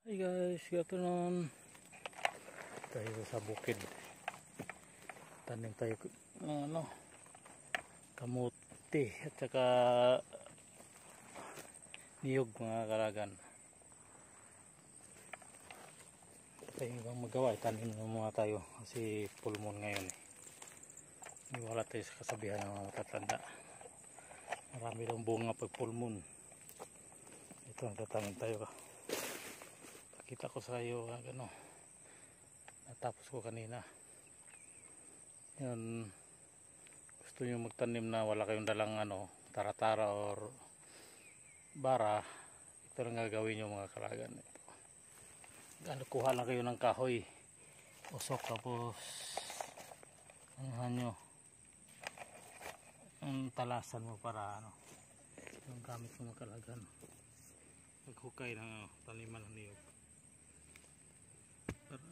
Hey guys, good afternoon. Tayo sa bukid. Tanim tayo kamuti at saka niyog mga kalagan. Tayo bang magawa, tanim na mga tayo kasi full moon ngayon Wala tayo sa kasabihan ng mga matatanda. Marami lang bunga pag full moon. Ito, nagtatanim tayo Kita ko sa iyo natapos ko kanina. Yan, gusto nyo magtanim na wala kayong dalang taratara or bara, ito lang gagawin nyo mga kalagan. Kuha lang kayo ng kahoy, usok, tapos nyo ang talasan mo para yung gamit mo mga kalagan maghukay ng taniman ng niyog. Para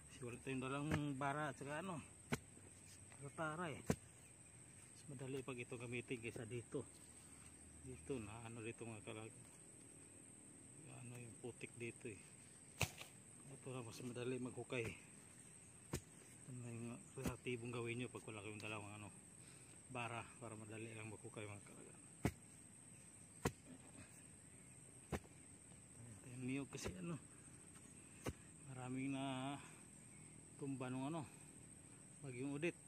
kasi wala tayong dalang bara at saka taratara mas madali pag ito gamitin kaysa dito na dito mga kalagan, yung putik dito ito na mas madali maghukay. Ito na yung kreatibong gawin nyo pag wala kayong dalang bara para madali lang maghukay mga kalagan. Yung niyog kasi maraming na tumba nung bagyong Odette.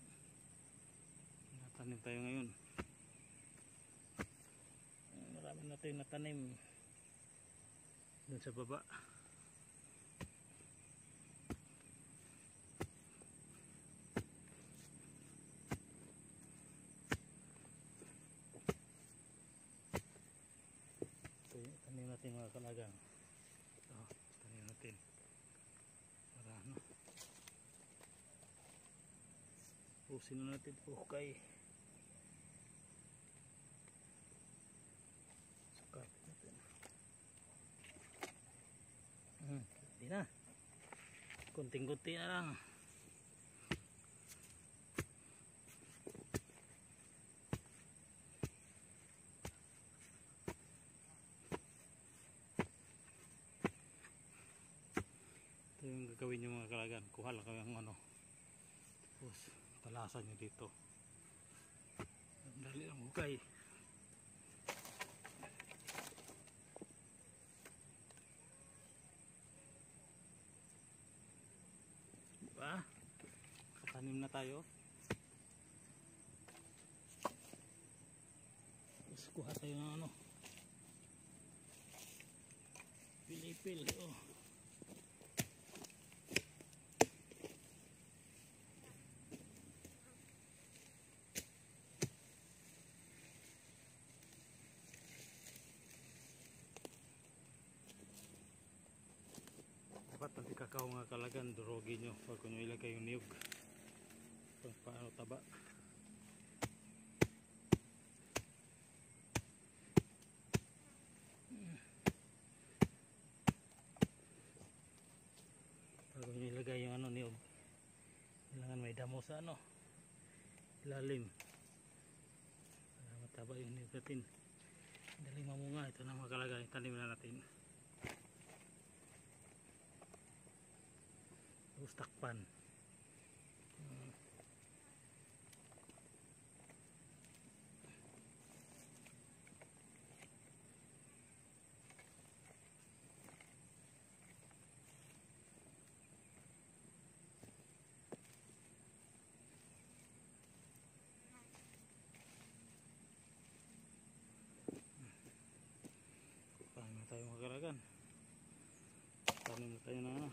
Natanim tayo ngayon. Marami na tayong natanim dun sa baba. Tanim natin mga kalagang. Tanim natin. Para pusin na natin hukay. Sukatin natin. Hindi na. Kunting-kunti na lang. Ito yung gagawin nyo mga kalagan. Kuha lang kami ang tapos talasan nyo dito. Dali lang hukay. Diba? Katanim na tayo. Tapos kuha tayo ng pilipil. Dapat nanti kakao nga kalagan, durogin nyo pag nyo ilagay yung niyog pag paano taba. Pag nyo ilagay yung niyog, kailangan may damo sa ilalim para mataba yung niyog natin. Daling mamunga. Ito na mga kalagan, tanim na natin. Tapos takpan. Tanim na tayo mga kalagan. Tanim na tayo na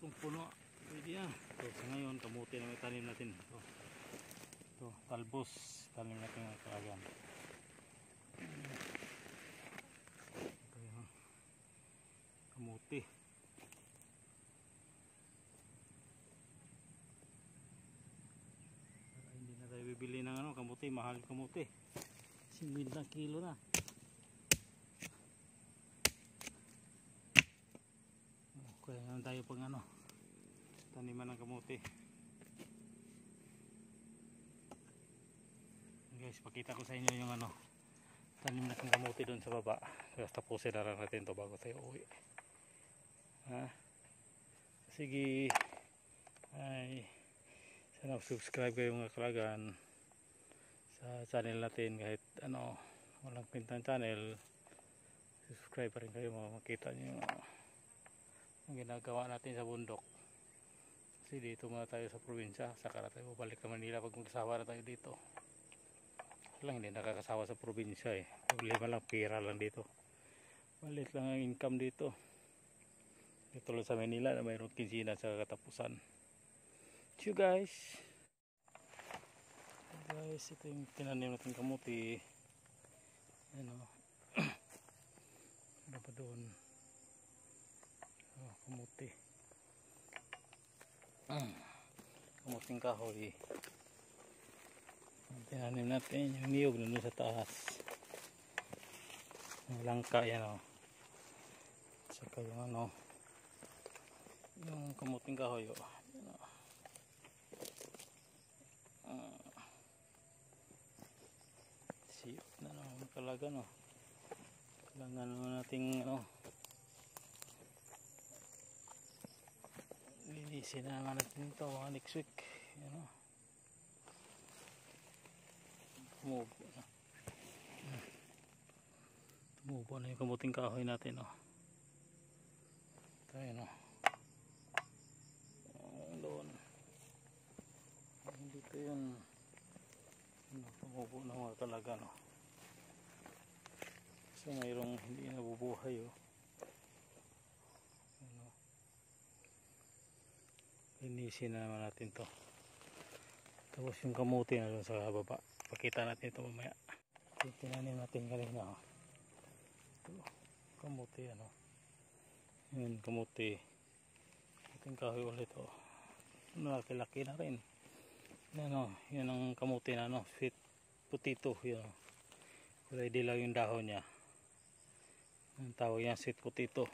itong puno, pwede na. So sa ngayon, kamuti na may tanim natin. Ito talbos, tanim natin mga kalagan. Ito yung kamuti. Hindi na tayo bibili ng kamuti, mahal kamuti. 50 kilo na. Kaya naman tayo pang taniman ng kamuti. Guys, pakita ko sa inyo yung tanim natin kamuti doon sa baba. Tapos tapusin na lang natin to bago tayo uwi. Ha? Sige. Ay, sana subscribe kayo mga kalagan sa channel natin. Kahit ano, walang pintang channel, subscribe pa rin kayo, makikita nyo ang ginagawa natin sa bundok. Kasi dito muna tayo sa probinsya, saka na tayo balik sa Manila pag magkasawa na tayo dito. Lang hindi nakakasawa sa probinsya eh. Problema lang, pera lang dito. Malit lang ang income dito. Dito lang sa Manila na mayroong kinsina sa katapusan. See you guys. Guys, ito yung tinanim natin kamuti. Ano? Ano pa doon? Oh, kamuti. Kamuting kahoy. Tinanim natin yung niyog na doon sa taas. Yung langka yan o. Saka yung ano, yung kamuting kahoy o. Yan o. Siyot na naman talaga no. Kailangan nating ano, linisin na naman natin ito mga next week. Yan o. Tumubo na. Tumubo na yung kamuting kahoy natin o. Ito yun o. Doon. Dito yun. Tumubo na mga talaga no. So mayroong hindi nabubuhay o. Ano. Linisin na naman natin to. Tapos yung kamuti na doon sa baba. Pakita natin ito mamaya. Tinanim natin kanina o. Ito. Kamuti ano. Yun kamuti. Ating kahoy ulit o. Malaki-laki na rin. Yan o. Yan ang kamuti na ano. Sweet potato. Yan o. Kulay dilaw yung dahon niya. Ang tawag niya sweet potato.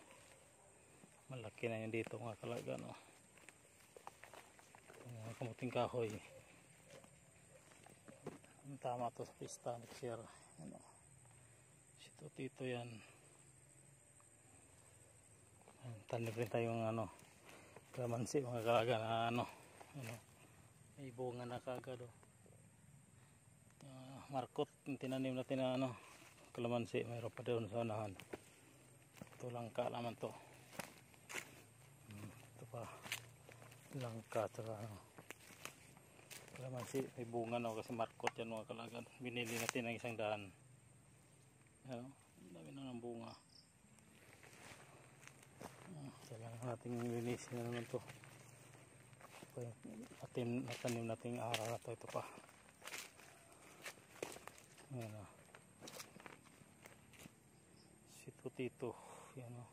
Malaki na yun dito mga kalaga no. Kamuting kahoy. Tama to sa pista next year. Ano. Sweet potato yan. Tanim rin tayong ano. Kalamansi mga kalaga na ano. Ano. May bunga na kagad o. Markot yung tinanim natin na ano. Kalamansi. Mayroon pa doon sa unahan. Ito langka naman to. Ito pa langka tsaka ano, kalamansi may bunga no kasi markot yan mga kalagan. Binili natin ng 100. Ano, dami na ng bunga. Kailangan natin linisin na naman to. Natanim natin araw na to. Ito pa. Ayan o. Sweet potato. Yan o.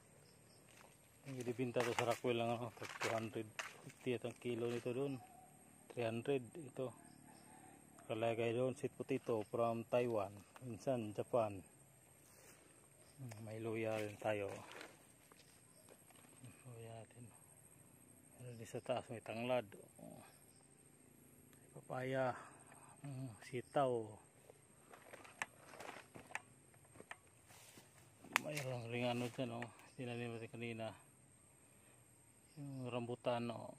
Yung ibibinta to sa Rockwell lang ano. 250 at ang kilo nito doon. 300 ito. Kalagay doon sweet potato from Taiwan. Minsan Japan. May luya rin tayo. Luya natin. Ano din sa taas may tanglad. Papaya. Sitaw. Mayroong ring ano dyan o. Tinanim natin kanina. Yung rambutan o.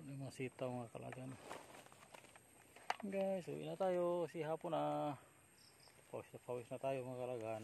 Yung mga sitaw mga kalagan. Guys, uwi na tayo. Si hapon na. Pawis na tayo mga kalagan.